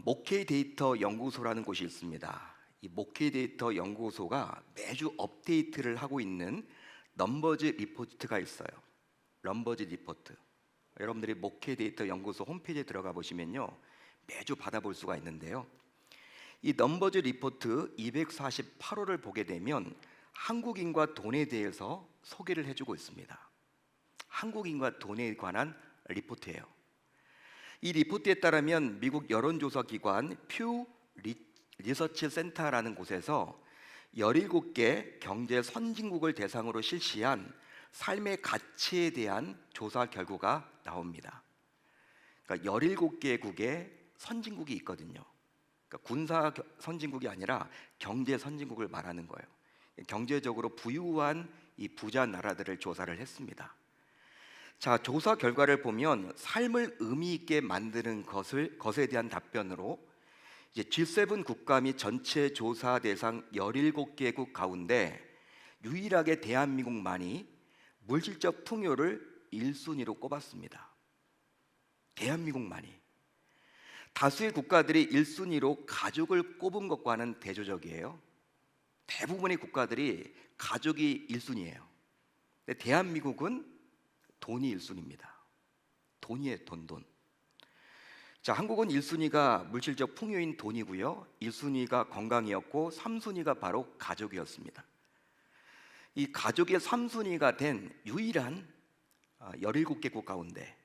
목회 데이터 연구소라는 곳이 있습니다. 이 목회 데이터 연구소가 매주 업데이트를 하고 있는 넘버즈 리포트가 있어요. 넘버즈 리포트. 여러분들이 목회 데이터 연구소 홈페이지에 들어가 보시면요, 매주 받아볼 수가 있는데요. 이 넘버즈 리포트 248호를 보게 되면 한국인과 돈에 대해서 소개를 해주고 있습니다. 한국인과 돈에 관한 리포트예요. 이 리포트에 따르면 미국 여론조사 기관 퓨 리서치 센터라는 곳에서 17개 경제 선진국을 대상으로 실시한 삶의 가치에 대한 조사 결과가 나옵니다. 그러니까 17개국의 선진국이 있거든요. 그러니까 군사 선진국이 아니라 경제 선진국을 말하는 거예요. 경제적으로 부유한 이 부자 나라들을 조사를 했습니다. 자, 조사 결과를 보면 삶을 의미 있게 만드는 것에 대한 답변으로 이제 G7 국가 및 전체 조사 대상 17개국 가운데 유일하게 대한민국만이 물질적 풍요를 1순위로 꼽았습니다. 대한민국만이. 다수의 국가들이 1순위로 가족을 꼽은 것과는 대조적이에요. 대부분의 국가들이 가족이 1순위예요. 근데 대한민국은 돈이 1순위입니다. 돈이에요, 돈. 자, 한국은 1순위가 물질적 풍요인 돈이고요, 1순위가 건강이었고 3순위가 바로 가족이었습니다. 이 가족의 3순위가 된 유일한 17개국 가운데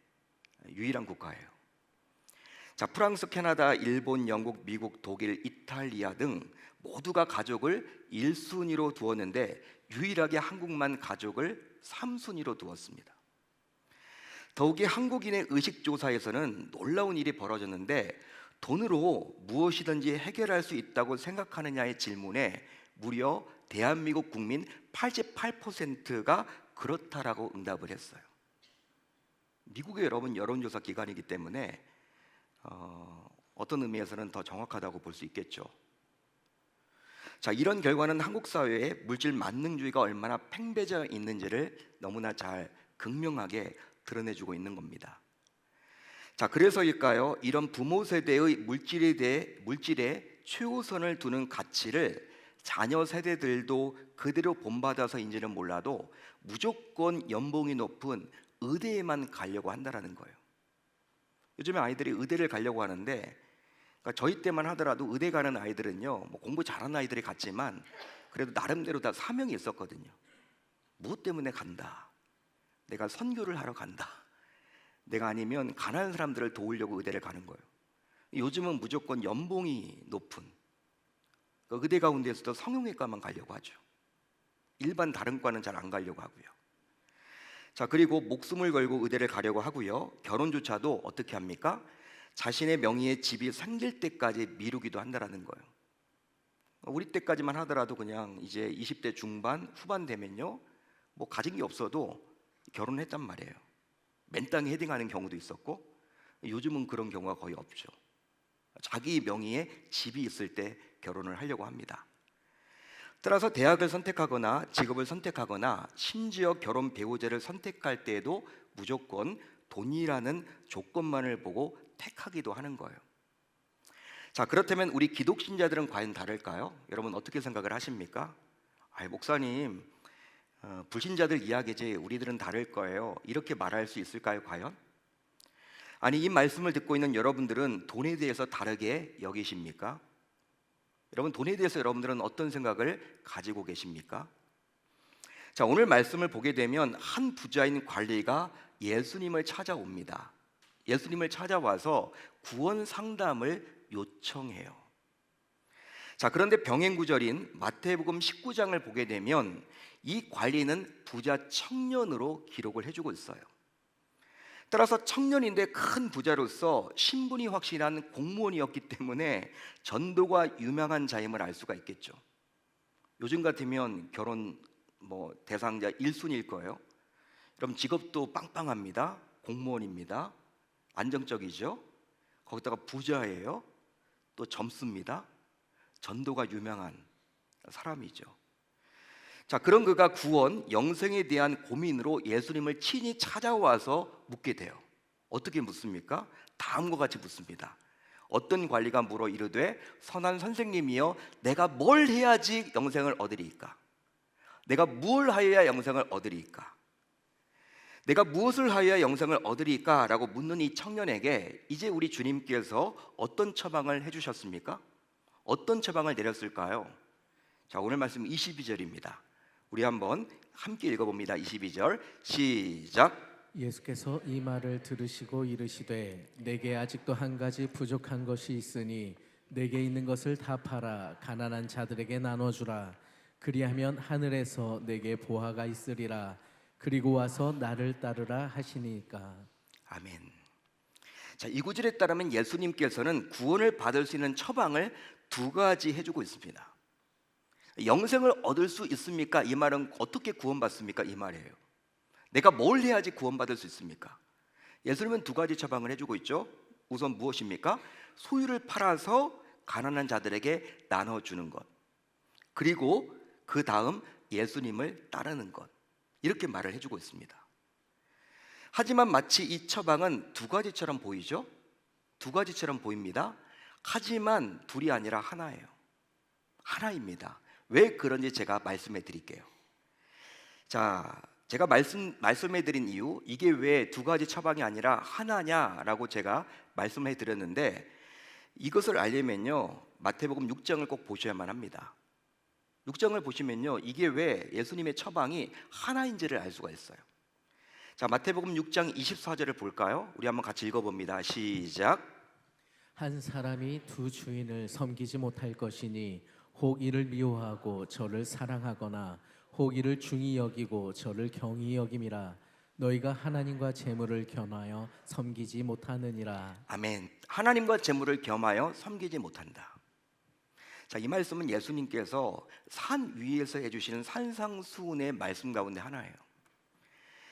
유일한 국가예요. 자, 프랑스, 캐나다, 일본, 영국, 미국, 독일, 이탈리아 등 모두가 가족을 1순위로 두었는데 유일하게 한국만 가족을 3순위로 두었습니다. 더욱이 한국인의 의식조사에서는 놀라운 일이 벌어졌는데, 돈으로 무엇이든지 해결할 수 있다고 생각하느냐의 질문에 무려 대한민국 국민 88%가 그렇다라고 응답을 했어요. 미국의 여러분 여론조사 기관이기 때문에 어떤 의미에서는 더 정확하다고 볼 수 있겠죠. 자, 이런 결과는 한국 사회에 물질 만능주의가 얼마나 팽배져 있는지를 너무나 잘 극명하게 드러내주고 있는 겁니다. 자, 그래서일까요? 이런 부모 세대의 물질에 최우선을 두는 가치를 자녀 세대들도 그대로 본받아서인지는 몰라도 무조건 연봉이 높은 의대에만 가려고 한다는 거예요. 요즘에 아이들이 의대를 가려고 하는데, 그러니까 저희 때만 하더라도 의대 가는 아이들은요, 뭐 공부 잘하는 아이들이 갔지만 그래도 나름대로 다 사명이 있었거든요. 무엇 때문에 간다? 내가 선교를 하러 간다. 내가 아니면 가난한 사람들을 도우려고 의대를 가는 거예요. 요즘은 무조건 연봉이 높은 의대 가운데서도 성형외과만 가려고 하죠. 일반 다른 과는 잘 안 가려고 하고요. 자, 그리고 목숨을 걸고 의대를 가려고 하고요, 결혼조차도 어떻게 합니까? 자신의 명의의 집이 생길 때까지 미루기도 한다는 거예요. 우리 때까지만 하더라도 그냥 이제 20대 중반 후반 되면요, 뭐 가진 게 없어도 결혼을 했단 말이에요. 맨땅에 헤딩하는 경우도 있었고, 요즘은 그런 경우가 거의 없죠. 자기 명의의 집이 있을 때 결혼을 하려고 합니다. 따라서 대학을 선택하거나 직업을 선택하거나 심지어 결혼 배우자를 선택할 때에도 무조건 돈이라는 조건만을 보고 택하기도 하는 거예요. 자, 그렇다면 우리 기독신자들은 과연 다를까요? 여러분 어떻게 생각을 하십니까? 목사님, 불신자들 이야기지 우리들은 다를 거예요, 이렇게 말할 수 있을까요, 과연? 아니, 이 말씀을 듣고 있는 여러분들은 돈에 대해서 다르게 여기십니까? 여러분, 돈에 대해서 여러분들은 어떤 생각을 가지고 계십니까? 자, 오늘 말씀을 보게 되면 한 부자인 관리가 예수님을 찾아옵니다. 예수님을 찾아와서 구원 상담을 요청해요. 자, 그런데 병행구절인 마태복음 19장을 보게 되면 이 관리는 부자 청년으로 기록을 해주고 있어요. 따라서 청년인데 큰 부자로서 신분이 확실한 공무원이었기 때문에 전도가 유명한 자임을 알 수가 있겠죠. 요즘 같으면 결혼 대상자 1순위일 거예요. 그럼 직업도 빵빵합니다. 공무원입니다. 안정적이죠. 거기다가 부자예요. 또 젊습니다. 전도가 유명한 사람이죠. 자, 그런 그가 구원, 영생에 대한 고민으로 예수님을 친히 찾아와서 묻게 돼요. 어떻게 묻습니까? 다음과 같이 묻습니다. 어떤 관리가 물어 이르되 선한 선생님이여 내가 뭘 해야지 영생을 얻으리이까? 내가 무엇을 하여야 영생을 얻으리이까? 내가 무엇을 하여야 영생을 얻으리이까? 라고 묻는 이 청년에게 이제 우리 주님께서 어떤 처방을 해주셨습니까? 어떤 처방을 내렸을까요? 자, 오늘 말씀 22절입니다. 우리 한번 함께 읽어봅니다. 22절 시작. 예수께서 이 말을 들으시고 이르시되 내게 아직도 한 가지 부족한 것이 있으니 내게 있는 것을 다 팔아 가난한 자들에게 나눠주라. 그리하면 하늘에서 내게 보화가 있으리라. 그리고 와서 나를 따르라 하시니까. 아멘. 자, 이 구절에 따르면 예수님께서는 구원을 받을 수 있는 처방을 두 가지 해주고 있습니다. 영생을 얻을 수 있습니까? 이 말은 어떻게 구원받습니까? 이 말이에요. 내가 뭘 해야지 구원받을 수 있습니까? 예수님은 두 가지 처방을 해주고 있죠. 우선 무엇입니까? 소유를 팔아서 가난한 자들에게 나눠주는 것, 그리고 그 다음 예수님을 따르는 것, 이렇게 말을 해주고 있습니다. 하지만 마치 이 처방은 두 가지처럼 보이죠? 두 가지처럼 보입니다. 하지만 둘이 아니라 하나예요. 하나입니다. 왜 그런지 제가 말씀해 드릴게요. 자, 제가 말씀해 드린 이유, 이게 왜 두 가지 처방이 아니라 하나냐라고 제가 말씀해 드렸는데, 이것을 알려면요 마태복음 6장을 꼭 보셔야만 합니다. 6장을 보시면요 이게 왜 예수님의 처방이 하나인지를 알 수가 있어요. 자, 마태복음 6장 24절을 볼까요? 우리 한번 같이 읽어봅니다. 시작. 한 사람이 두 주인을 섬기지 못할 것이니 혹 이를 미워하고 저를 사랑하거나 혹 이를 중히 여기고 저를 경히 여김이라. 너희가 하나님과 재물을 겸하여 섬기지 못하느니라. 아멘. 하나님과 재물을 겸하여 섬기지 못한다. 자, 이 말씀은 예수님께서 산 위에서 해주시는 산상수훈의 말씀 가운데 하나예요.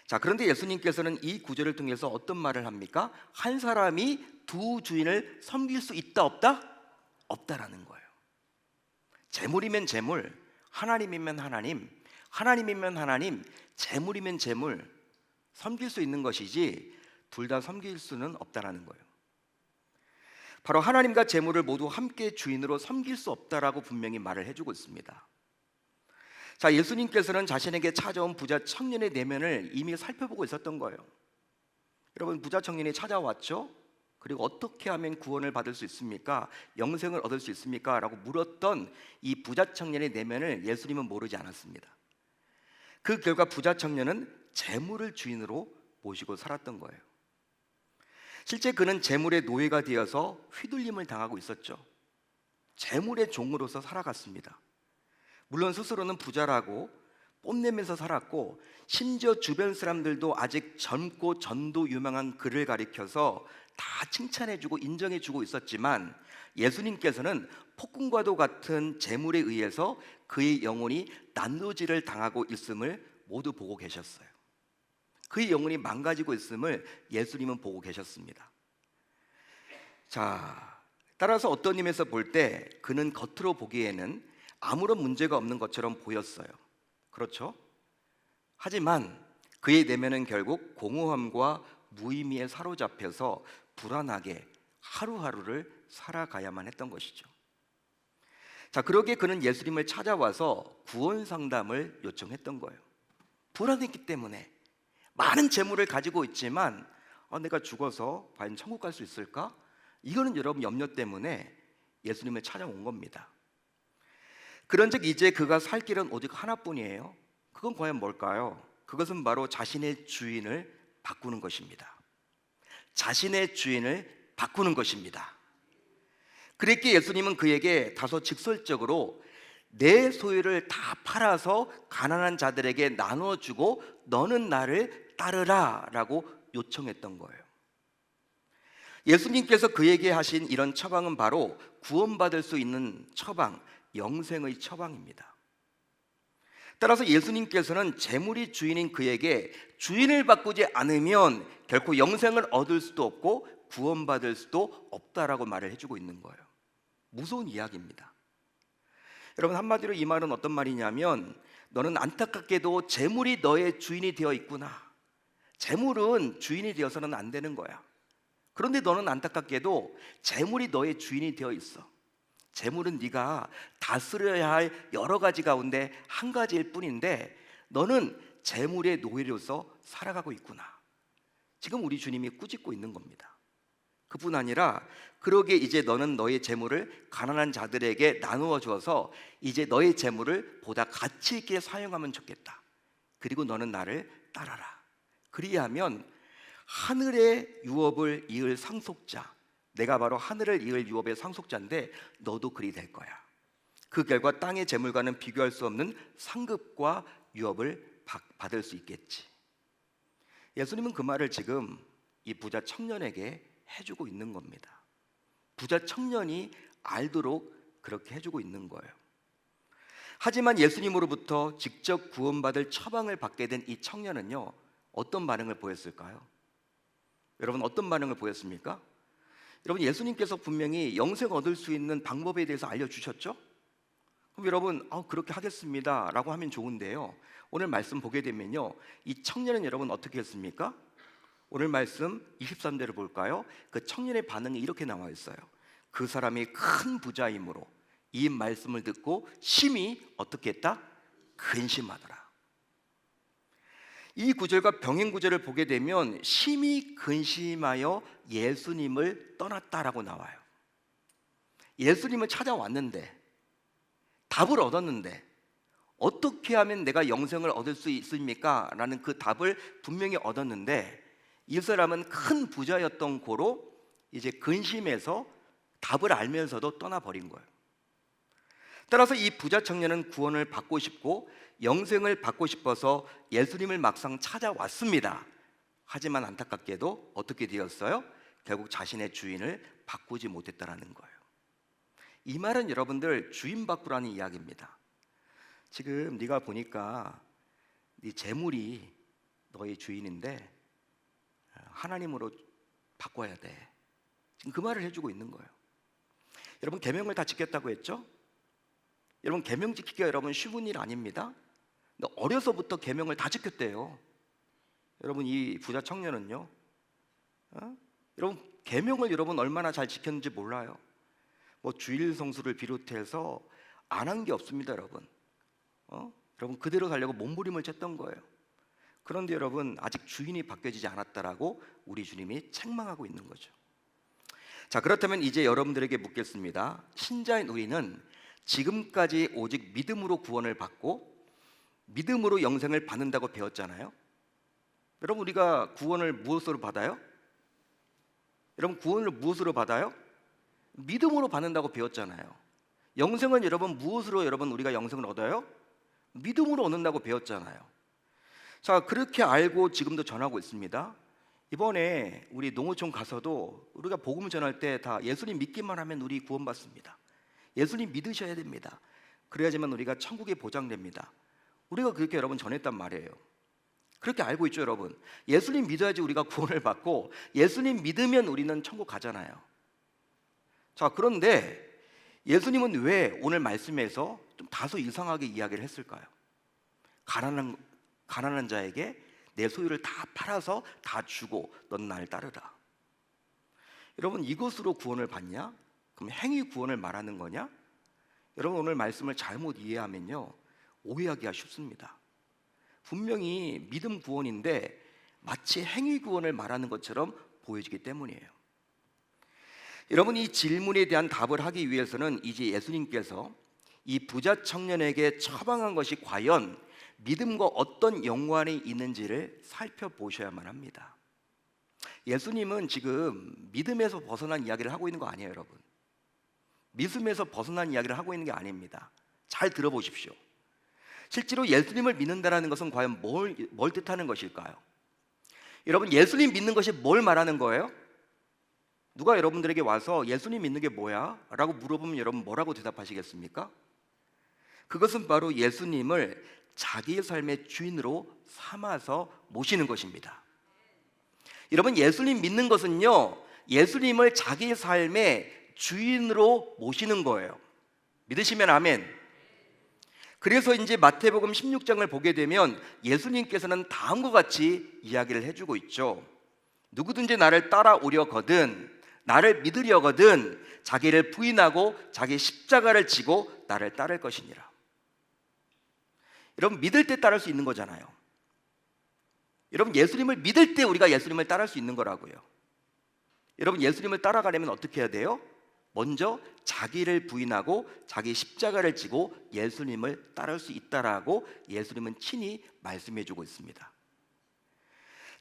자, 그런데 예수님께서는 이 구절을 통해서 어떤 말을 합니까? 한 사람이 두 주인을 섬길 수 있다 없다? 없다라는 거예요. 재물이면 재물, 하나님이면 하나님, 하나님이면 하나님, 재물이면 재물, 섬길 수 있는 것이지 둘 다 섬길 수는 없다라는 거예요. 바로 하나님과 재물을 모두 함께 주인으로 섬길 수 없다라고 분명히 말을 해주고 있습니다. 자, 예수님께서는 자신에게 찾아온 부자 청년의 내면을 이미 살펴보고 있었던 거예요. 여러분, 부자 청년이 찾아왔죠? 그리고 어떻게 하면 구원을 받을 수 있습니까? 영생을 얻을 수 있습니까? 라고 물었던 이 부자 청년의 내면을 예수님은 모르지 않았습니다. 그 결과 부자 청년은 재물을 주인으로 모시고 살았던 거예요. 실제 그는 재물의 노예가 되어서 휘둘림을 당하고 있었죠. 재물의 종으로서 살아갔습니다. 물론 스스로는 부자라고 뽐내면서 살았고, 심지어 주변 사람들도 아직 젊고 전도 유망한 그를 가리켜서 다 칭찬해주고 인정해주고 있었지만, 예수님께서는 폭군과도 같은 재물에 의해서 그의 영혼이 난도질을 당하고 있음을 모두 보고 계셨어요. 그의 영혼이 망가지고 있음을 예수님은 보고 계셨습니다. 자, 따라서 어떤 의미에서 볼 때 그는 겉으로 보기에는 아무런 문제가 없는 것처럼 보였어요. 그렇죠? 하지만 그의 내면은 결국 공허함과 무의미에 사로잡혀서 불안하게 하루하루를 살아가야만 했던 것이죠. 자, 그러기에 그는 예수님을 찾아와서 구원 상담을 요청했던 거예요. 불안했기 때문에, 많은 재물을 가지고 있지만 내가 죽어서 과연 천국 갈 수 있을까? 이거는 여러분 염려 때문에 예수님을 찾아온 겁니다. 그런즉 이제 그가 살 길은 오직 하나뿐이에요. 그건 과연 뭘까요? 그것은 바로 자신의 주인을 바꾸는 것입니다. 자신의 주인을 바꾸는 것입니다. 그랬기에 예수님은 그에게 다소 직설적으로 내 소유를 다 팔아서 가난한 자들에게 나눠주고 너는 나를 따르라 라고 요청했던 거예요. 예수님께서 그에게 하신 이런 처방은 바로 구원받을 수 있는 처방, 영생의 처방입니다. 따라서 예수님께서는 재물이 주인인 그에게 주인을 바꾸지 않으면 결코 영생을 얻을 수도 없고 구원받을 수도 없다라고 말을 해주고 있는 거예요. 무서운 이야기입니다. 여러분, 한마디로 이 말은 어떤 말이냐면, 너는 안타깝게도 재물이 너의 주인이 되어 있구나. 재물은 주인이 되어서는 안 되는 거야. 그런데 너는 안타깝게도 재물이 너의 주인이 되어 있어. 재물은 네가 다스려야 할 여러 가지 가운데 한 가지일 뿐인데 너는 재물의 노예로서 살아가고 있구나. 지금 우리 주님이 꾸짖고 있는 겁니다. 그뿐 아니라 그러게 이제 너는 너의 재물을 가난한 자들에게 나누어 주어서 이제 너의 재물을 보다 가치 있게 사용하면 좋겠다. 그리고 너는 나를 따라라. 그리하면 하늘의 유업을 이을 상속자, 내가 바로 하늘을 이을 유업의 상속자인데 너도 그리 될 거야. 그 결과 땅의 재물과는 비교할 수 없는 상급과 유업을 받을 수 있겠지. 예수님은 그 말을 지금 이 부자 청년에게 해주고 있는 겁니다. 부자 청년이 알도록 그렇게 해주고 있는 거예요. 하지만 예수님으로부터 직접 구원받을 처방을 받게 된 이 청년은요, 어떤 반응을 보였을까요? 여러분, 어떤 반응을 보였습니까? 여러분, 예수님께서 분명히 영생 얻을 수 있는 방법에 대해서 알려주셨죠? 그럼 여러분, 그렇게 하겠습니다 라고 하면 좋은데요, 오늘 말씀 보게 되면요, 이 청년은 여러분 어떻게 했습니까? 오늘 말씀 23절을 볼까요? 그 청년의 반응이 이렇게 나와 있어요. 그 사람이 큰 부자이므로 이 말씀을 듣고 심히 어떻게 했다? 근심하더라. 이 구절과 병행 구절을 보게 되면 심히 근심하여 예수님을 떠났다라고 나와요. 예수님을 찾아왔는데, 답을 얻었는데 어떻게 하면 내가 영생을 얻을 수 있습니까? 라는 그 답을 분명히 얻었는데 이 사람은 큰 부자였던 고로 이제 근심해서 답을 알면서도 떠나버린 거예요. 따라서 이 부자 청년은 구원을 받고 싶고 영생을 받고 싶어서 예수님을 막상 찾아왔습니다. 하지만 안타깝게도 어떻게 되었어요? 결국 자신의 주인을 바꾸지 못했다라는 거예요. 이 말은 여러분들 주인 바꾸라는 이야기입니다. 지금 네가 보니까 네 재물이 너의 주인인데 하나님으로 바꿔야 돼. 지금 그 말을 해주고 있는 거예요. 여러분, 계명을 다 지켰다고 했죠? 여러분, 계명 지키기가 여러분 쉬운 일 아닙니다. 근데 어려서부터 계명을 다 지켰대요. 여러분, 이 부자 청년은요, 여러분 계명을 여러분 얼마나 잘 지켰는지 몰라요. 뭐 주일 성수를 비롯해서 안 한 게 없습니다, 여러분. 여러분 그대로 살려고 몸부림을 쳤던 거예요. 그런데 여러분 아직 주인이 바뀌어지지 않았다라고 우리 주님이 책망하고 있는 거죠. 자, 그렇다면 이제 여러분들에게 묻겠습니다. 신자인 우리는 지금까지 오직 믿음으로 구원을 받고 믿음으로 영생을 받는다고 배웠잖아요. 여러분, 우리가 구원을 무엇으로 받아요? 여러분, 구원을 무엇으로 받아요? 믿음으로 받는다고 배웠잖아요. 영생은 여러분 무엇으로 여러분 우리가 영생을 얻어요? 믿음으로 얻는다고 배웠잖아요. 자, 그렇게 알고 지금도 전하고 있습니다. 이번에 우리 농어촌 가서도 우리가 복음 전할 때 다 예수님 믿기만 하면 우리 구원받습니다. 예수님 믿으셔야 됩니다. 그래야지만 우리가 천국에 보장됩니다. 우리가 그렇게 여러분 전했단 말이에요. 그렇게 알고 있죠, 여러분. 예수님 믿어야지 우리가 구원을 받고 예수님 믿으면 우리는 천국 가잖아요. 자, 그런데 예수님은 왜 오늘 말씀에서 좀 다소 이상하게 이야기를 했을까요? 가난한 자에게 내 소유를 다 팔아서 다 주고 넌 날 따르라. 여러분, 이것으로 구원을 받냐? 그럼 행위 구원을 말하는 거냐? 여러분, 오늘 말씀을 잘못 이해하면요, 오해하기가 쉽습니다. 분명히 믿음 구원인데 마치 행위 구원을 말하는 것처럼 보여지기 때문이에요. 여러분, 이 질문에 대한 답을 하기 위해서는 이제 예수님께서 이 부자 청년에게 처방한 것이 과연 믿음과 어떤 연관이 있는지를 살펴보셔야만 합니다. 예수님은 지금 믿음에서 벗어난 이야기를 하고 있는 거 아니에요, 여러분. 믿음에서 벗어난 이야기를 하고 있는 게 아닙니다. 잘 들어보십시오. 실제로 예수님을 믿는다는 것은 과연 뭘 뜻하는 것일까요? 여러분, 예수님 믿는 것이 뭘 말하는 거예요? 누가 여러분들에게 와서 예수님 믿는 게 뭐야? 라고 물어보면 여러분 뭐라고 대답하시겠습니까? 그것은 바로 예수님을 자기의 삶의 주인으로 삼아서 모시는 것입니다. 여러분, 예수님 믿는 것은요, 예수님을 자기의 삶의 주인으로 모시는 거예요. 믿으시면 아멘. 그래서 이제 마태복음 16장을 보게 되면 예수님께서는 다음과 같이 이야기를 해주고 있죠. 누구든지 나를 따라오려거든, 나를 믿으려거든 자기를 부인하고 자기 십자가를 지고 나를 따를 것이니라. 여러분, 믿을 때 따를 수 있는 거잖아요. 여러분, 예수님을 믿을 때 우리가 예수님을 따를 수 있는 거라고요. 여러분, 예수님을 따라가려면 어떻게 해야 돼요? 먼저 자기를 부인하고 자기 십자가를 지고 예수님을 따를 수 있다라고 예수님은 친히 말씀해 주고 있습니다.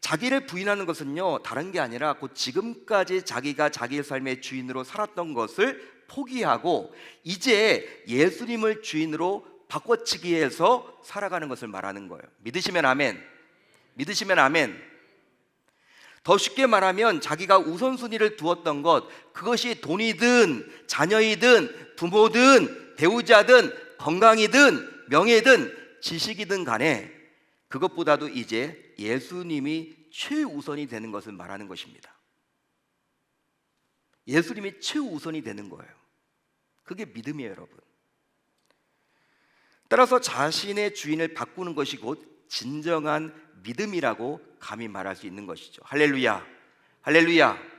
자기를 부인하는 것은요, 다른 게 아니라 곧 지금까지 자기가 자기의 삶의 주인으로 살았던 것을 포기하고 이제 예수님을 주인으로 바꿔치기 위해서 살아가는 것을 말하는 거예요. 믿으시면 아멘. 믿으시면 아멘. 더 쉽게 말하면 자기가 우선순위를 두었던 것, 그것이 돈이든 자녀이든 부모든 배우자든 건강이든 명예든 지식이든 간에 그것보다도 이제 예수님이 최우선이 되는 것을 말하는 것입니다. 예수님이 최우선이 되는 거예요. 그게 믿음이에요, 여러분. 따라서 자신의 주인을 바꾸는 것이 곧 진정한 믿음이라고 감히 말할 수 있는 것이죠. 할렐루야, 할렐루야.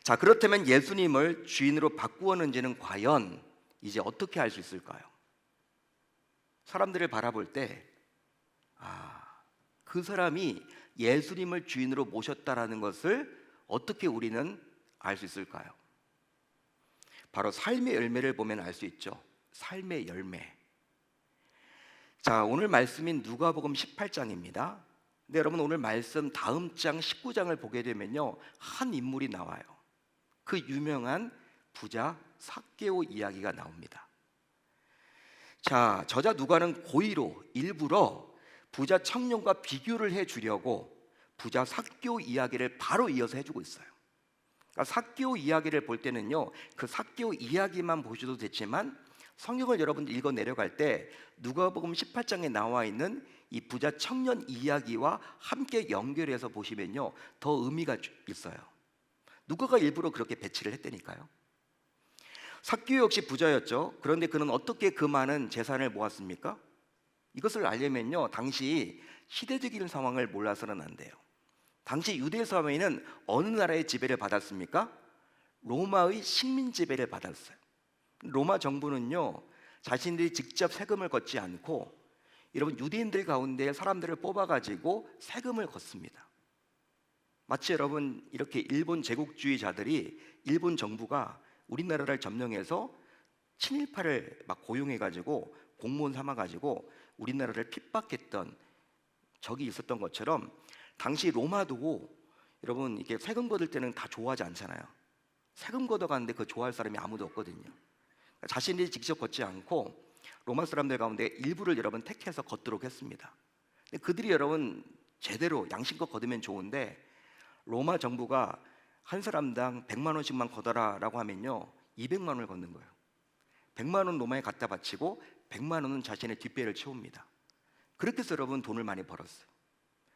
자, 그렇다면 예수님을 주인으로 바꾸었는지는 과연 이제 어떻게 알 수 있을까요? 사람들을 바라볼 때 그 사람이 예수님을 주인으로 모셨다라는 것을 어떻게 우리는 알 수 있을까요? 바로 삶의 열매를 보면 알 수 있죠. 삶의 열매. 자, 오늘 말씀인 누가복음 18장입니다. 근데 여러분, 오늘 말씀 다음 장 19장을 보게 되면요, 한 인물이 나와요. 그 유명한 부자 삭개오 이야기가 나옵니다. 자, 저자 누가는 고의로 일부러 부자 청년과 비교를 해주려고 부자 삭개오 이야기를 바로 이어서 해주고 있어요. 그러니까 삭개오 이야기를 볼 때는요, 그 삭개오 이야기만 보셔도 되지만 성경을 여러분 읽어 내려갈 때 누가복음 18장에 나와 있는 이 부자 청년 이야기와 함께 연결해서 보시면요, 더 의미가 있어요. 누가가 일부러 그렇게 배치를 했다니까요. 삭개오 역시 부자였죠. 그런데 그는 어떻게 그 많은 재산을 모았습니까? 이것을 알려면요, 당시 시대적인 상황을 몰라서는 안 돼요. 당시 유대 사회는 어느 나라의 지배를 받았습니까? 로마의 식민 지배를 받았어요. 로마 정부는요, 자신들이 직접 세금을 걷지 않고 여러분 유대인들 가운데 사람들을 뽑아가지고 세금을 걷습니다. 마치 여러분 이렇게 일본 제국주의자들이 일본 정부가 우리나라를 점령해서 친일파를 막 고용해가지고 공무원 삼아가지고 우리나라를 핍박했던 적이 있었던 것처럼 당시 로마도 여러분 이게 세금 걷을 때는 다 좋아하지 않잖아요. 세금 걷어가는데 그 좋아할 사람이 아무도 없거든요. 자신들이 직접 걷지 않고 로마 사람들 가운데 일부를 여러분 택해서 걷도록 했습니다. 근데 그들이 여러분 제대로 양심껏 걷으면 좋은데 로마 정부가 한 사람당 100만 원씩만 걷어라라고 하면요 200만 원을 걷는 거예요. 100만 원 로마에 갖다 바치고 100만 원은 자신의 뒷배를 채웁니다. 그렇게 해서 여러분 돈을 많이 벌었어요.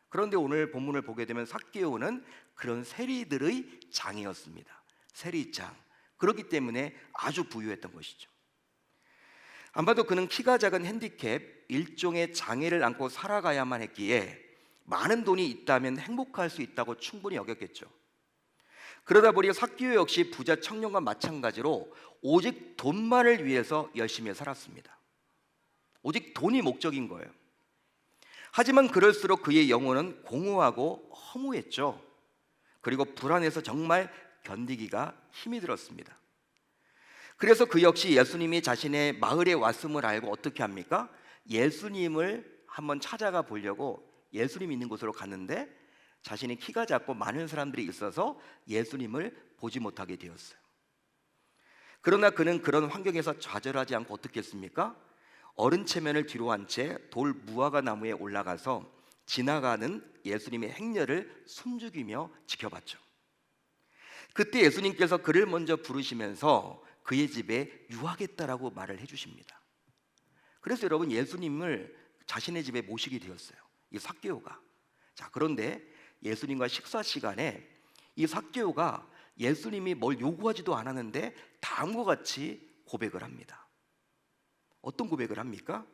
그런데 오늘 본문을 보게 되면 삭개오는 그런 세리들의 장이었습니다. 세리장. 그렇기 때문에 아주 부유했던 것이죠. 아마도 그는 키가 작은 핸디캡, 일종의 장애를 안고 살아가야만 했기에 많은 돈이 있다면 행복할 수 있다고 충분히 여겼겠죠. 그러다 보니 삭개오 역시 부자 청년과 마찬가지로 오직 돈만을 위해서 열심히 살았습니다. 오직 돈이 목적인 거예요. 하지만 그럴수록 그의 영혼은 공허하고 허무했죠. 그리고 불안해서 정말 견디기가 힘이 들었습니다. 그래서 그 역시 예수님이 자신의 마을에 왔음을 알고 어떻게 합니까? 예수님을 한번 찾아가 보려고 예수님 있는 곳으로 갔는데 자신이 키가 작고 많은 사람들이 있어서 예수님을 보지 못하게 되었어요. 그러나 그는 그런 환경에서 좌절하지 않고 어떻게 했습니까? 어른 체면을 뒤로 한 채 돌 무화과 나무에 올라가서 지나가는 예수님의 행렬을 숨죽이며 지켜봤죠. 그때 예수님께서 그를 먼저 부르시면서 그의 집에 유하겠다라고 말을 해주십니다. 그래서 여러분 예수님을 자신의 집에 모시게 되었어요. 이 삭개오가. 자, 그런데 예수님과 식사 시간에 이 삭개오가 예수님이 뭘 요구하지도 않았는데 다음과 같이 고백을 합니다. 어떤 고백을 합니까?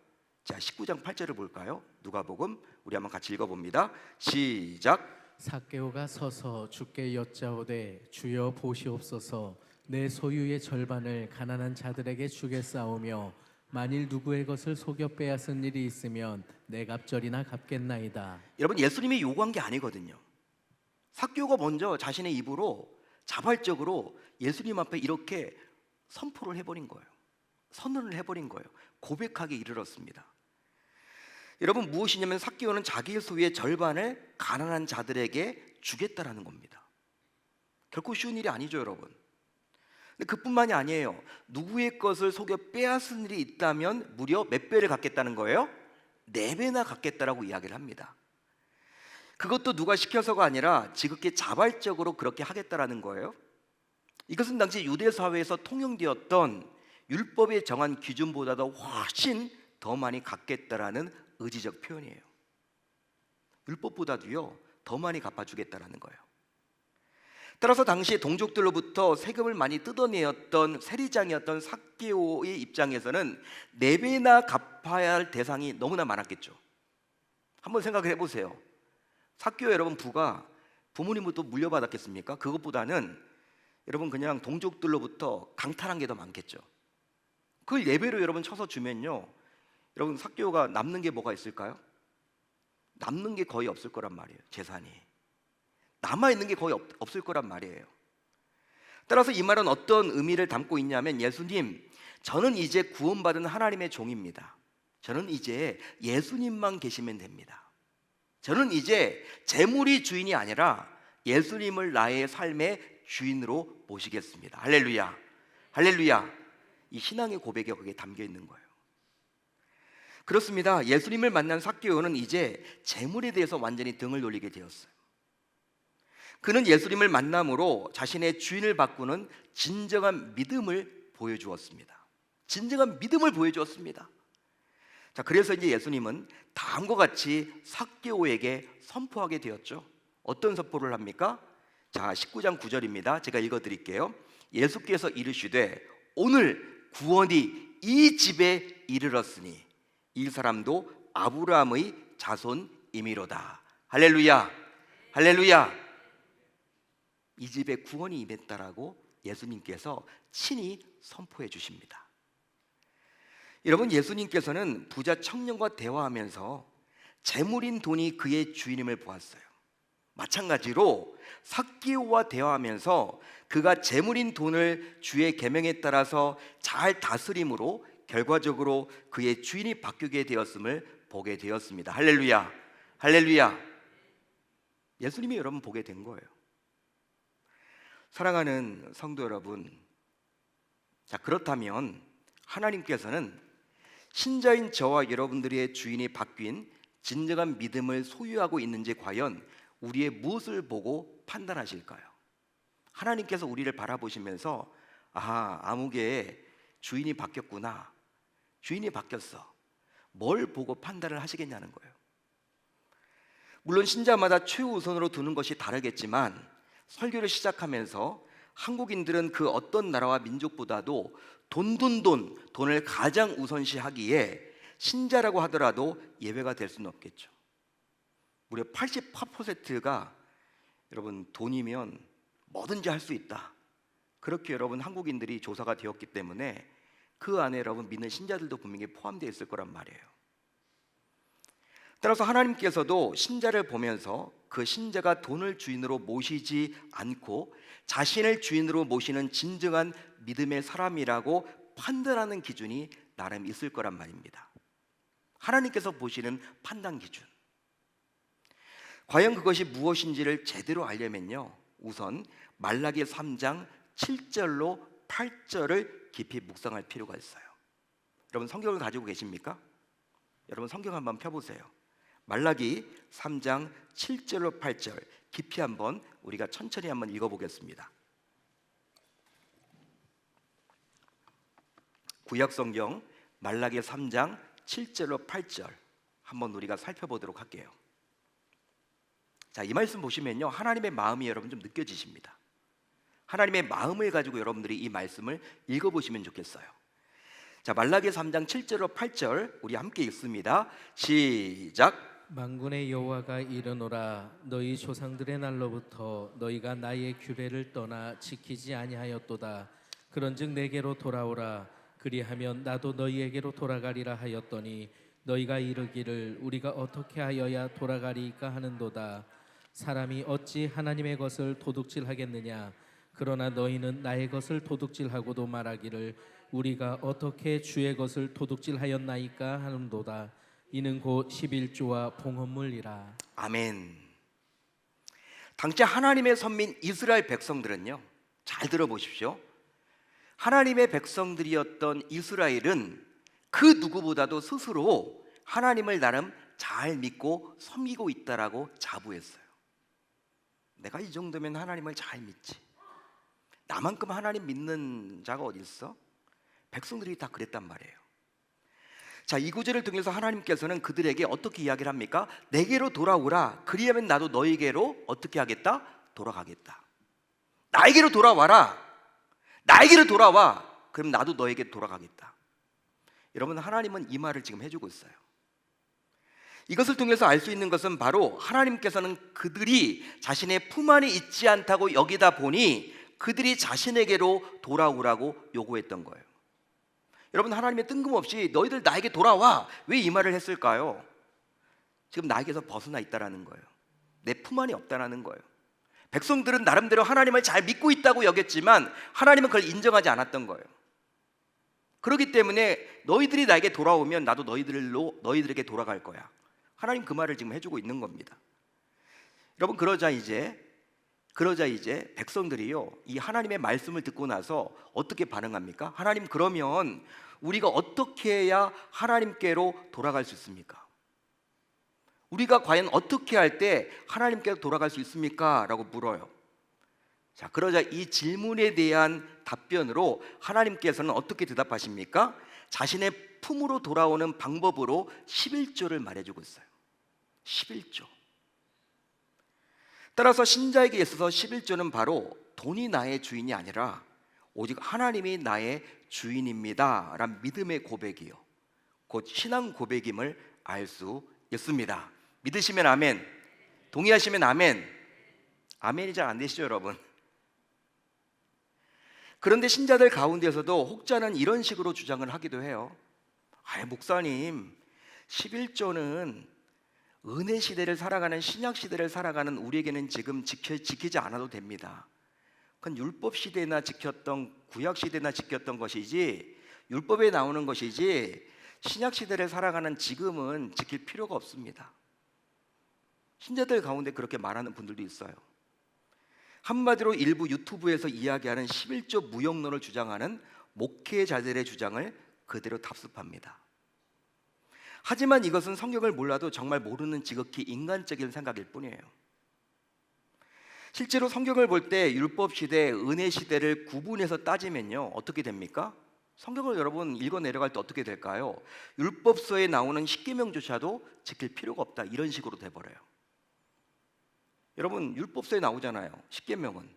자, 19장 8절을 볼까요? 누가복음 우리 한번 같이 읽어봅니다. 시작. 삭개오가 서서 주께 여짜오되 주여 보시옵소서 내 소유의 절반을 가난한 자들에게 주겠사오며 만일 누구의 것을 속여 빼앗은 일이 있으면 내 갑절이나 갚겠나이다. 여러분, 예수님이 요구한 게 아니거든요. 삭개오가 먼저 자신의 입으로 자발적으로 예수님 앞에 이렇게 선포를 해버린 거예요. 선언을 해버린 거예요. 고백하게 이르렀습니다. 여러분, 무엇이냐면 삭개오는 자기의 소유의 절반을 가난한 자들에게 주겠다라는 겁니다. 결코 쉬운 일이 아니죠, 여러분. 근데 그뿐만이 아니에요. 누구의 것을 속여 빼앗은 일이 있다면 무려 몇 배를 갚겠다는 거예요? 4배나 갚겠다라고 이야기를 합니다. 그것도 누가 시켜서가 아니라 지극히 자발적으로 그렇게 하겠다라는 거예요. 이것은 당시 유대 사회에서 통용되었던 율법에 정한 기준보다도 훨씬 더 많이 갚겠다라는 의지적 표현이에요. 율법보다도요 더 많이 갚아주겠다라는 거예요. 따라서 당시 동족들로부터 세금을 많이 뜯어내었던 세리장이었던 삭개오의 입장에서는 4배나 갚아야 할 대상이 너무나 많았겠죠. 한번 생각을 해보세요. 삭개오 여러분 부가 부모님부터 물려받았겠습니까? 그것보다는 여러분 그냥 동족들로부터 강탈한 게 더 많겠죠. 그걸 4배로 여러분 쳐서 주면요, 여러분 삭개오가 남는 게 뭐가 있을까요? 남는 게 거의 없을 거란 말이에요. 재산이 남아있는 게 거의 없을 거란 말이에요. 따라서 이 말은 어떤 의미를 담고 있냐면, 예수님, 저는 이제 구원받은 하나님의 종입니다. 저는 이제 예수님만 계시면 됩니다. 저는 이제 재물이 주인이 아니라 예수님을 나의 삶의 주인으로 모시겠습니다. 할렐루야, 할렐루야. 이 신앙의 고백이 거기에 담겨 있는 거예요. 그렇습니다. 예수님을 만난 삭개오는 이제 재물에 대해서 완전히 등을 돌리게 되었어요. 그는 예수님을 만남으로 자신의 주인을 바꾸는 진정한 믿음을 보여주었습니다. 진정한 믿음을 보여주었습니다. 자, 그래서 이제 예수님은 다음과 같이 삭개오에게 선포하게 되었죠. 어떤 선포를 합니까? 자, 19장 9절입니다. 제가 읽어드릴게요. 예수께서 이르시되 오늘 구원이 이 집에 이르렀으니 이 사람도 아브라함의 자손이미로다. 할렐루야, 할렐루야. 이 집에 구원이 임했다라고 예수님께서 친히 선포해 주십니다. 여러분, 예수님께서는 부자 청년과 대화하면서 재물인 돈이 그의 주인임을 보았어요. 마찬가지로 삭개오와 대화하면서 그가 재물인 돈을 주의 계명에 따라서 잘 다스림으로 결과적으로 그의 주인이 바뀌게 되었음을 보게 되었습니다. 할렐루야, 할렐루야. 예수님이 여러분 보게 된 거예요. 사랑하는 성도 여러분, 자, 그렇다면 하나님께서는 신자인 저와 여러분들의 주인이 바뀐 진정한 믿음을 소유하고 있는지 과연 우리의 무엇을 보고 판단하실까요? 하나님께서 우리를 바라보시면서 아하, 아무개의 주인이 바뀌었구나, 주인이 바뀌었어, 뭘 보고 판단을 하시겠냐는 거예요. 물론 신자마다 최우선으로 두는 것이 다르겠지만 설교를 시작하면서 한국인들은 그 어떤 나라와 민족보다도 돈을 가장 우선시하기에 신자라고 하더라도 예외가 될 수는 없겠죠. 무려 88%가 여러분 돈이면 뭐든지 할 수 있다, 그렇게 여러분 한국인들이 조사가 되었기 때문에 그 안에 여러분 믿는 신자들도 분명히 포함되어 있을 거란 말이에요. 따라서 하나님께서도 신자를 보면서 그 신자가 돈을 주인으로 모시지 않고 자신을 주인으로 모시는 진정한 믿음의 사람이라고 판단하는 기준이 나름 있을 거란 말입니다. 하나님께서 보시는 판단 기준, 과연 그것이 무엇인지를 제대로 알려면요, 우선 말라기 3장 7절로 8절을 깊이 묵상할 필요가 있어요. 여러분 성경을 가지고 계십니까? 여러분 성경 한번 펴보세요. 말라기 3장 7절로 8절 깊이 한번 우리가 천천히 한번 읽어보겠습니다. 구약성경 말라기 3장 7절로 8절 한번 우리가 살펴보도록 할게요. 자, 이 말씀 보시면요, 하나님의 마음이 여러분 좀 느껴지십니다. 하나님의 마음을 가지고 여러분들이 이 말씀을 읽어보시면 좋겠어요. 자, 말라기 3장 7절로 8절 우리 함께 읽습니다. 시작. 만군의 여호와가 이르노라 너희 조상들의 날로부터 너희가 나의 규례를 떠나 지키지 아니하였도다. 그런즉 내게로 돌아오라. 그리하면 나도 너희에게로 돌아가리라 하였더니 너희가 이르기를 우리가 어떻게 하여야 돌아가리이까 하는도다. 사람이 어찌 하나님의 것을 도둑질하겠느냐. 그러나 너희는 나의 것을 도둑질하고도 말하기를 우리가 어떻게 주의 것을 도둑질하였나이까 하는도다. 이는 곧 11조와 봉헌물이라. 아멘. 당시 하나님의 선민 이스라엘 백성들은요, 잘 들어보십시오. 하나님의 백성들이었던 이스라엘은 그 누구보다도 스스로 하나님을 나름 잘 믿고 섬기고 있다라고 자부했어요. 내가 이 정도면 하나님을 잘 믿지. 나만큼 하나님 믿는 자가 어디 있어? 백성들이 다 그랬단 말이에요. 자, 이 구절을 통해서 하나님께서는 그들에게 어떻게 이야기를 합니까? 내게로 돌아오라. 그리하면 나도 너에게로 어떻게 하겠다? 돌아가겠다. 나에게로 돌아와라. 나에게로 돌아와. 그럼 나도 너에게 돌아가겠다. 여러분, 하나님은 이 말을 지금 해주고 있어요. 이것을 통해서 알 수 있는 것은 바로 하나님께서는 그들이 자신의 품 안에 있지 않다고 여기다 보니 그들이 자신에게로 돌아오라고 요구했던 거예요. 여러분, 하나님의 뜬금없이 너희들 나에게 돌아와, 왜 이 말을 했을까요? 지금 나에게서 벗어나 있다라는 거예요. 내 품 안에 없다라는 거예요. 백성들은 나름대로 하나님을 잘 믿고 있다고 여겼지만 하나님은 그걸 인정하지 않았던 거예요. 그렇기 때문에 너희들이 나에게 돌아오면 나도 너희들에게 돌아갈 거야. 하나님 그 말을 지금 해주고 있는 겁니다. 여러분, 그러자 이제 백성들이요, 이 하나님의 말씀을 듣고 나서 어떻게 반응합니까? 하나님, 그러면 우리가 어떻게 해야 하나님께로 돌아갈 수 있습니까? 우리가 과연 어떻게 할 때 하나님께로 돌아갈 수 있습니까? 라고 물어요. 자, 그러자 이 질문에 대한 답변으로 하나님께서는 어떻게 대답하십니까? 자신의 품으로 돌아오는 방법으로 11조를 말해주고 있어요. 11조. 따라서 신자에게 있어서 11조는 바로 돈이 나의 주인이 아니라 오직 하나님이 나의 주인입니다 라는 믿음의 고백이요, 곧 신앙 고백임을 알 수 있습니다. 믿으시면 아멘, 동의하시면 아멘. 아멘이 잘 안 되시죠, 여러분? 그런데 신자들 가운데서도 혹자는 이런 식으로 주장을 하기도 해요. 목사님, 11조는 은혜 시대를 살아가는, 신약 시대를 살아가는 우리에게는 지금 지키지 않아도 됩니다. 그건 율법 시대나 지켰던, 구약 시대나 지켰던 것이지, 율법에 나오는 것이지 신약 시대를 살아가는 지금은 지킬 필요가 없습니다. 신자들 가운데 그렇게 말하는 분들도 있어요. 한마디로 일부 유튜브에서 이야기하는 11조 무용론을 주장하는 목회자들의 주장을 그대로 답습합니다. 하지만 이것은 성경을 몰라도 정말 모르는 지극히 인간적인 생각일 뿐이에요. 실제로 성경을 볼 때 율법 시대, 은혜 시대를 구분해서 따지면요, 어떻게 됩니까? 성경을 여러분 읽어 내려갈 때 어떻게 될까요? 율법서에 나오는 십계명조차도 지킬 필요가 없다, 이런 식으로 돼버려요. 여러분, 율법서에 나오잖아요, 십계명은.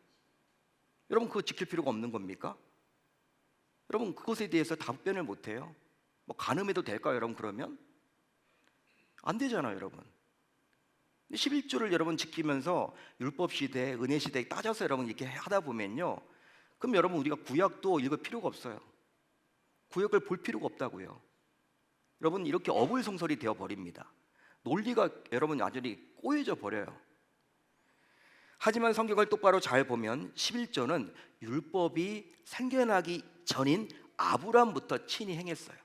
여러분, 그거 지킬 필요가 없는 겁니까? 여러분, 그것에 대해서 답변을 못해요. 뭐 간음해도 될까요, 여러분? 그러면 안 되잖아요, 여러분. 11조를 여러분 지키면서 율법 시대, 은혜 시대에 따져서 여러분 이렇게 하다 보면요, 그럼 여러분 우리가 구약도 읽을 필요가 없어요. 구약을 볼 필요가 없다고요. 여러분, 이렇게 어불성설이 되어 버립니다. 논리가 여러분 완전히 꼬여져 버려요. 하지만 성경을 똑바로 잘 보면 11조는 율법이 생겨나기 전인 아브람부터 친히 행했어요.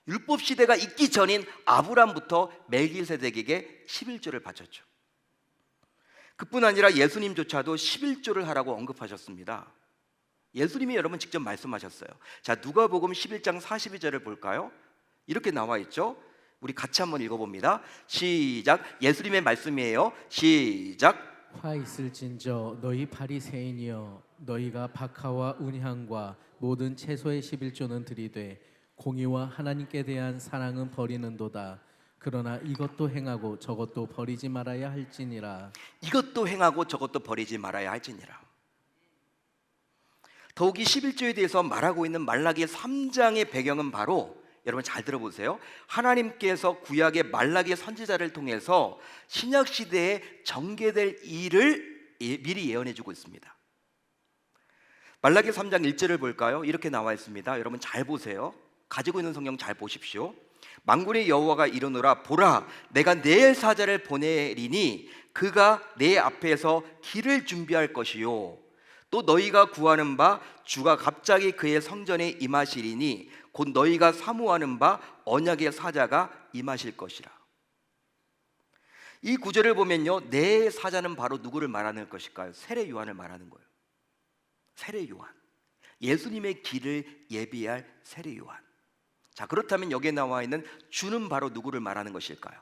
율법 시대가 있기 전인 아브람부터 멜기세덱에게 11조를 바쳤죠. 그뿐 아니라 예수님조차도 11조를 하라고 언급하셨습니다. 예수님이 여러분 직접 말씀하셨어요. 자, 누가복음 11장 42절을 볼까요? 이렇게 나와 있죠. 우리 같이 한번 읽어봅니다. 시작. 예수님의 말씀이에요. 시작. 화 있을진저 너희 바리새인이여, 너희가 박하와 운향과 모든 채소의 11조는 들이되 공의와 하나님께 대한 사랑은 버리는도다. 그러나 이것도 행하고 저것도 버리지 말아야 할지니라. 이것도 행하고 저것도 버리지 말아야 할지니라. 더욱이 11조에 대해서 말하고 있는 말라기 3장의 배경은 바로 여러분 잘 들어보세요. 하나님께서 구약의 말라기 선지자를 통해서 신약 시대에 전개될 일을 미리 예언해 주고 있습니다. 말라기 3장 1절을 볼까요? 이렇게 나와 있습니다. 여러분 잘 보세요. 가지고 있는 성경 잘 보십시오. 만군의 여호와가 이르노라, 보라, 내가 내 사자를 보내리니 그가 내 앞에서 길을 준비할 것이요, 또 너희가 구하는 바 주가 갑자기 그의 성전에 임하시리니 곧 너희가 사모하는 바 언약의 사자가 임하실 것이라. 이 구절을 보면요, 내 사자는 바로 누구를 말하는 것일까요? 세례 요한을 말하는 거예요. 세례 요한, 예수님의 길을 예비할 세례 요한. 자, 그렇다면 여기에 나와 있는 주는 바로 누구를 말하는 것일까요?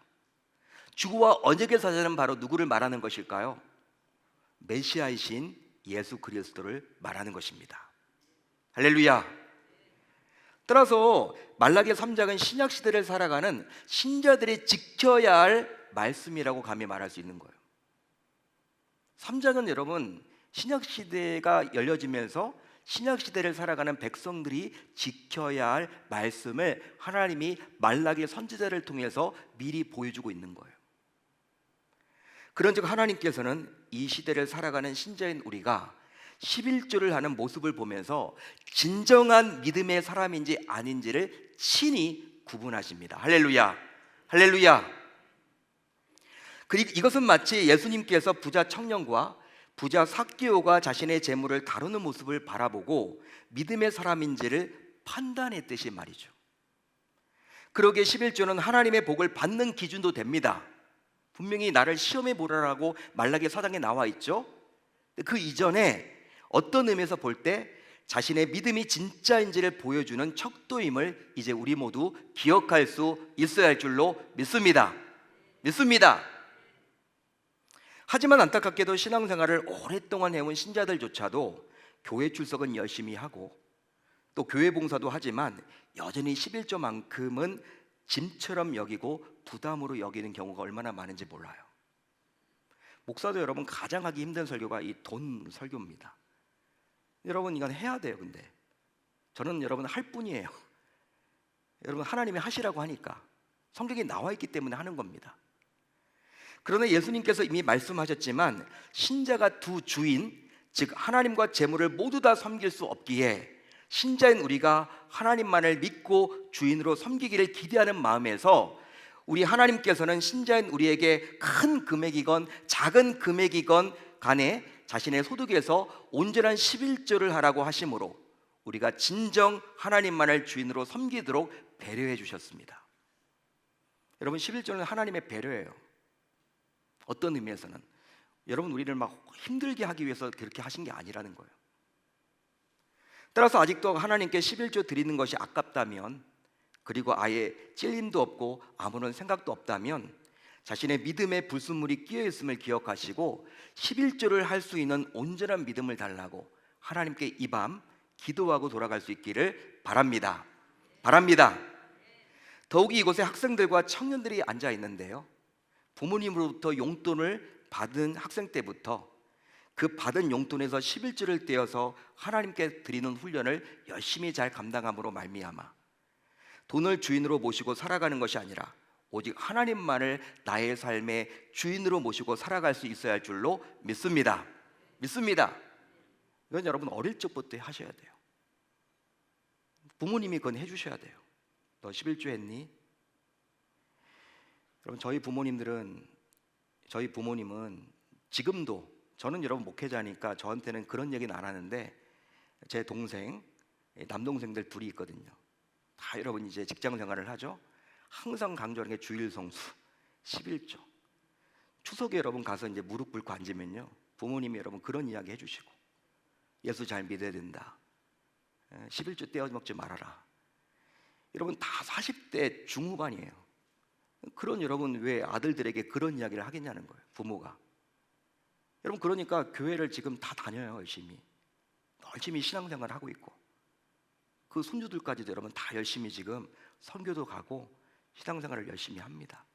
주와 언약의 사자는 바로 누구를 말하는 것일까요? 메시아이신 예수 그리스도를 말하는 것입니다. 할렐루야. 따라서 말라기 3장은 신약 시대를 살아가는 신자들이 지켜야 할 말씀이라고 감히 말할 수 있는 거예요. 3장은 여러분 신약 시대가 열려지면서 신약 시대를 살아가는 백성들이 지켜야 할 말씀을 하나님이 말라기 선지자를 통해서 미리 보여주고 있는 거예요. 그런즉 하나님께서는 이 시대를 살아가는 신자인 우리가 11조를 하는 모습을 보면서 진정한 믿음의 사람인지 아닌지를 친히 구분하십니다. 할렐루야, 할렐루야. 그리고 이것은 마치 예수님께서 부자 청년과 부자 삭개오가 자신의 재물을 다루는 모습을 바라보고 믿음의 사람인지를 판단했듯이 말이죠. 그러기에 11조는 하나님의 복을 받는 기준도 됩니다. 분명히 나를 시험해 보라라고 말라기 4장에 나와 있죠. 그 이전에 어떤 의미에서 볼 때 자신의 믿음이 진짜인지를 보여주는 척도임을 이제 우리 모두 기억할 수 있어야 할 줄로 믿습니다. 하지만 안타깝게도 신앙생활을 오랫동안 해온 신자들조차도 교회 출석은 열심히 하고 또 교회 봉사도 하지만 여전히 11조만큼은 짐처럼 여기고 부담으로 여기는 경우가 얼마나 많은지 몰라요. 목사도 여러분 가장 하기 힘든 설교가 이 돈 설교입니다. 여러분 이건 해야 돼요. 근데 저는 여러분 할 뿐이에요. 여러분 하나님이 하시라고 하니까 성경에 나와 있기 때문에 하는 겁니다. 그러나 예수님께서 이미 말씀하셨지만 신자가 두 주인, 즉 하나님과 재물을 모두 다 섬길 수 없기에 신자인 우리가 하나님만을 믿고 주인으로 섬기기를 기대하는 마음에서 우리 하나님께서는 신자인 우리에게 큰 금액이건 작은 금액이건 간에 자신의 소득에서 온전한 11조를 하라고 하심으로 우리가 진정 하나님만을 주인으로 섬기도록 배려해 주셨습니다. 여러분 11조는 하나님의 배려예요. 어떤 의미에서는 여러분 우리를 막 힘들게 하기 위해서 그렇게 하신 게 아니라는 거예요. 따라서 아직도 하나님께 11조 드리는 것이 아깝다면, 그리고 아예 찔림도 없고 아무런 생각도 없다면 자신의 믿음에 불순물이 끼어 있음을 기억하시고 11조를 할 수 있는 온전한 믿음을 달라고 하나님께 이 밤 기도하고 돌아갈 수 있기를 바랍니다. 더욱이 이곳에 학생들과 청년들이 앉아 있는데요, 부모님으로부터 용돈을 받은 학생 때부터 그 받은 용돈에서 11조를 떼어서 하나님께 드리는 훈련을 열심히 잘 감당함으로 말미암아 돈을 주인으로 모시고 살아가는 것이 아니라 오직 하나님만을 나의 삶의 주인으로 모시고 살아갈 수 있어야 할 줄로 믿습니다. 이건 여러분 어릴 적부터 하셔야 돼요. 부모님이 그건 해주셔야 돼요. 너 11조 했니? 여러분 저희 부모님은 지금도, 저는 여러분 목회자니까 저한테는 그런 얘기는 안 하는데 제 동생, 남동생들 둘이 있거든요. 다 여러분 이제 직장 생활을 하죠. 항상 강조하는 게 주일 성수 11조. 추석에 여러분 가서 이제 무릎 꿇고 앉으면요, 부모님이 여러분 그런 이야기 해주시고 예수 잘 믿어야 된다, 11조 떼어 먹지 말아라. 여러분 다 40대 중후반이에요. 그런 여러분 왜 아들들에게 그런 이야기를 하겠냐는 거예요, 부모가. 여러분 그러니까 교회를 지금 다 다녀요. 열심히 신앙생활을 하고 있고 그 손주들까지도 여러분 다 열심히 지금 선교도 가고 신앙생활을 열심히 합니다.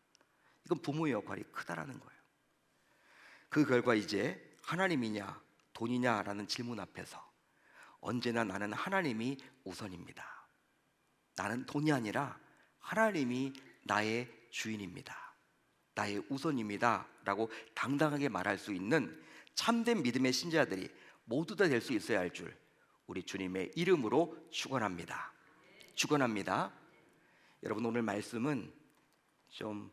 이건 부모의 역할이 크다라는 거예요. 그 결과 이제 하나님이냐 돈이냐라는 질문 앞에서 언제나 나는 하나님이 우선입니다. 나는 돈이 아니라 하나님이 나의 주인입니다. 나의 우선입니다. 라고 당당하게 말할 수 있는 참된 믿음의 신자들이 모두 다 될 수 있어야 할 줄 우리 주님의 이름으로 축원합니다. 축원합니다. 여러분, 오늘 말씀은 좀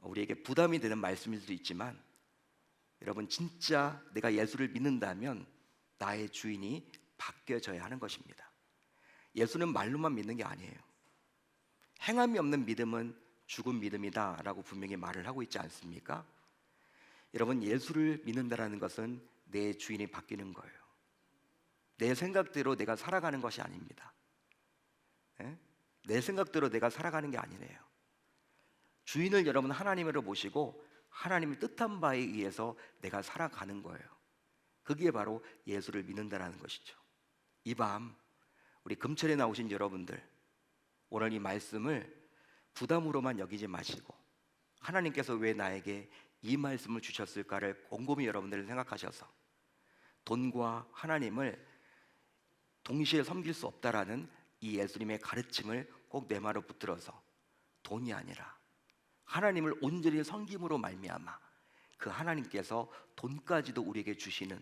우리에게 부담이 되는 말씀일 수도 있지만, 여러분, 진짜 내가 예수를 믿는다면 나의 주인이 바뀌어져야 하는 것입니다. 예수는 말로만 믿는 게 아니에요. 행함이 없는 믿음은 죽은 믿음이다 라고 분명히 말을 하고 있지 않습니까? 여러분, 예수를 믿는다는 것은 내 주인이 바뀌는 거예요. 내 생각대로 내가 살아가는 것이 아닙니다. 내 생각대로 내가 살아가는 게 아니래요. 주인을 여러분 하나님으로 모시고 하나님의 뜻한 바에 의해서 내가 살아가는 거예요. 그게 바로 예수를 믿는다는 것이죠. 이 밤 우리 금철에 나오신 여러분들, 오늘 이 말씀을 부담으로만 여기지 마시고 하나님께서 왜 나에게 이 말씀을 주셨을까를 곰곰이 여러분들이 생각하셔서 돈과 하나님을 동시에 섬길 수 없다라는 이 예수님의 가르침을 꼭 내 마음으로 붙들어서 돈이 아니라 하나님을 온전히 섬김으로 말미암아 그 하나님께서 돈까지도 우리에게 주시는,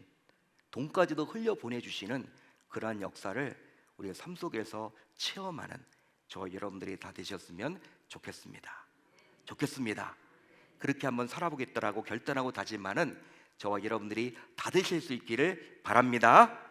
돈까지도 흘려 보내주시는 그러한 역사를 우리의 삶 속에서 체험하는 저 여러분들이 다 되셨으면 좋겠습니다. 그렇게 한번 살아보겠다라고 결단하고 다짐하는 저와 여러분들이 다 되실 수 있기를 바랍니다.